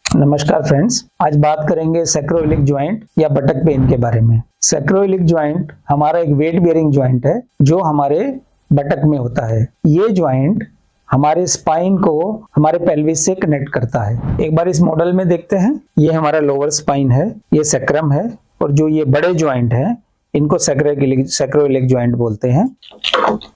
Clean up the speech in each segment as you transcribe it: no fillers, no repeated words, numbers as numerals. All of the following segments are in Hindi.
नमस्कार फ्रेंड्स, आज बात करेंगे सैक्रोइलिक ज्वाइंट या बटक पेन के बारे में। सैक्रोइलिक ज्वाइंट हमारा एक वेट बेयरिंग ज्वाइंट है जो हमारे बटक में होता है। ये ज्वाइंट हमारे स्पाइन को हमारे पेल्विस से कनेक्ट करता है। एक बार इस मॉडल में देखते हैं। ये हमारा लोअर स्पाइन है, ये सैक्रम है और जो ये बड़े ज्वाइंट हैं इनको सैक्रोइलिक ज्वाइंट बोलते हैं।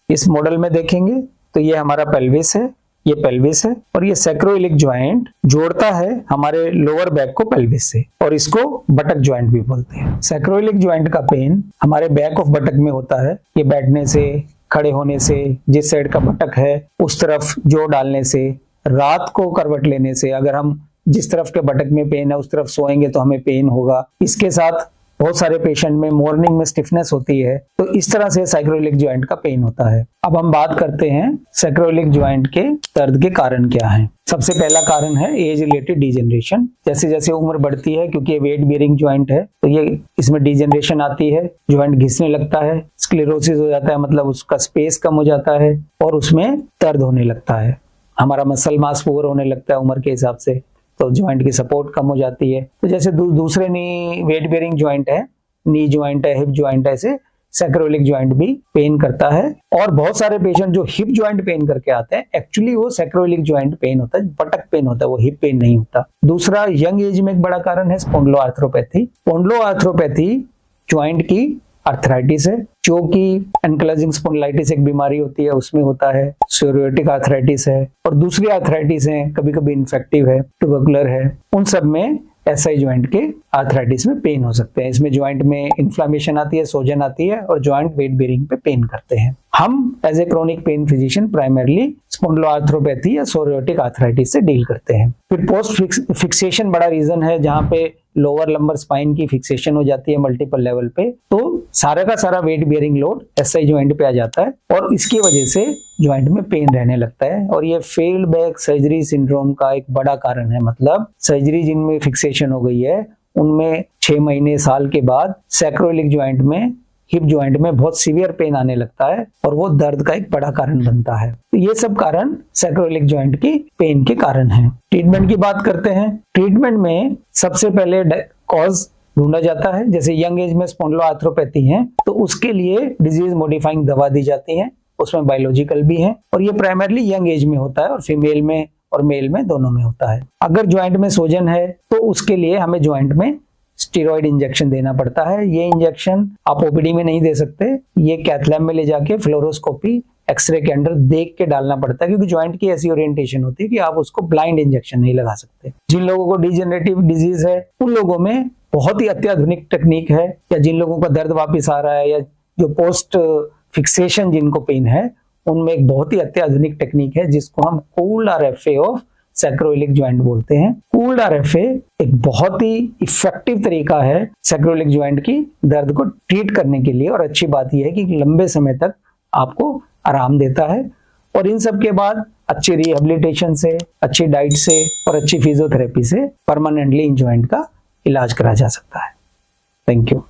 इस मॉडल में देखेंगे तो ये हमारा पेल्विस है, ये पेल्विस है और ये सैक्रोइलिक ज्वाइंट जोड़ता है हमारे लोअर बैक को पेल्विस से और इसको बटक ज्वाइंट भी बोलते हैं। सैक्रोइलिक ज्वाइंट का पेन हमारे बैक ऑफ बटक में होता है। ये बैठने से, खड़े होने से, जिस साइड का बटक है उस तरफ जोर डालने से, रात को करवट लेने से, अगर हम जिस तरफ के बटक में पेन है उस तरफ सोएंगे तो हमें पेन होगा। इसके साथ बहुत सारे पेशेंट में मॉर्निंग में स्टिफनेस होती है, तो इस तरह से सैक्रोइलिक ज्वाइंट का पेन होता है। अब हम बात करते हैं सैक्रोइलिक ज्वाइंट के दर्द के कारण क्या हैं। सबसे पहला कारण है एज रिलेटेड डिजेनरेशन। जैसे जैसे उम्र बढ़ती है, क्योंकि ये वेट बेयरिंग ज्वाइंट है तो ये इसमें डिजेनरेशन आती है, ज्वाइंट घिसने लगता है, स्क्लेरोसिस हो जाता है, मतलब उसका स्पेस कम हो जाता है और उसमें दर्द होने लगता है। हमारा मसल मास पुअर होने लगता है उम्र के हिसाब से, तो ज्वाइंट की सपोर्ट कम हो जाती है। तो जैसे दूसरे नी वेट बेयरिंग ज्वाइंट है, नी ज्वाइंट है, हिप ज्वाइंट है, ऐसे सैक्रोइलिक ज्वाइंट भी पेन करता है। और बहुत सारे पेशेंट जो हिप ज्वाइंट पेन करके आते हैं, एक्चुअली वो सैक्रोइलिक ज्वाइंट पेन होता है, बटक पेन होता है, वो हिप पेन नहीं होता। दूसरा, यंग एज में एक बड़ा कारण है स्पॉन्डिलोआर्थरोपैथी। स्पॉन्डिलोआर्थरोपैथी ज्वाइंट की आर्थराइटिस है, जो कि एनक्लोजिंग स्पॉन्डिलाइटिस एक बीमारी होती है उसमें होता है। सोरियाटिक आर्थराइटिस है और दूसरी आर्थराइटिस है, कभी कभी इन्फेक्टिव है, ट्यूबरकुलर है। उन सब में एसआई ज्वाइंट के आर्थराइटिस में पेन हो सकते हैं। इसमें ज्वाइंट में इन्फ्लामेशन आती है, सोजन आती है और ज्वाइंट वेट बेयरिंग पे पेन करते हैं। हम as a chronic pain physician primarily spondyloarthropathy या सोरियाटिक आर्थराइटिस से डील करते हैं। फिर पोस्ट फिक्सेशन बड़ा रीजन है, जहां पे लोअर लंबर स्पाइन की फिक्सेशन हो जाती है मल्टीपल लेवल पे, तो सारा का सारा weight bearing load SI joint पे आ जाता है और इसकी वजह से ज्वाइंट में पेन रहने लगता है। और ये फेल्ड बैक सर्जरी सिंड्रोम का एक बड़ा कारण है। मतलब सर्जरी जिनमें फिक्सेशन हो गई है उनमें 6 महीने साल के बाद सैक्रोइलिक ज्वाइंट में, हिप ज्वाइंट में बहुत सीवियर पेन आने लगता है और वो दर्द का एक बड़ा कारण बनता है। तो ये सब कारण सैक्रोइलिक ज्वाइंट की पेन के कारण हैं। ट्रीटमेंट की बात करते हैं। ट्रीटमेंट में सबसे पहले कॉज ढूंढा जाता है। जैसे यंग एज में स्पॉन्डिलोआर्थरोपैथी है तो उसके लिए डिजीज मॉडिफाइंग दवा दी जाती है, उसमें बायोलॉजिकल भी है और ये प्राइमरली यंग एज में होता है और फीमेल में और मेल में दोनों में होता है। अगर ज्वाइंट में सोजन है तो उसके लिए हमें ज्वाइंट में स्टेरॉइड इंजेक्शन देना पड़ता है। ये इंजेक्शन आप ओपीडी में नहीं दे सकते, ये कैथ लैब में ले जाके फ्लोरोस्कोपी एक्सरे के अंदर देख के डालना पड़ता है, क्योंकि ज्वाइंट की ऐसी ओरिएंटेशन होती है कि आप उसको ब्लाइंड इंजेक्शन नहीं लगा सकते। जिन लोगों को डिजेनरेटिव डिजीज है उन लोगों में बहुत ही अत्याधुनिक टेक्निक है, या जिन लोगों का दर्द वापिस आ रहा है या जो पोस्ट फिक्सेशन जिनको पेन है उनमें एक बहुत ही अत्याधुनिक टेक्निक है जिसको हम कूल्ड आरएफए ऑफ सैक्रोइलिक ज्वाइंट बोलते हैं। कूल्ड आरएफए एक बहुत ही इफेक्टिव तरीका है सैक्रोइलिक ज्वाइंट की दर्द को ट्रीट करने के लिए और अच्छी बात यह है कि लंबे समय तक आपको आराम देता है। और इन सब के बाद अच्छी रिहेबिलिटेशन से, अच्छी डाइट से और अच्छी फिजियोथेरेपी से परमानेंटली इन ज्वाइंट का इलाज करा जा सकता है। Thank you.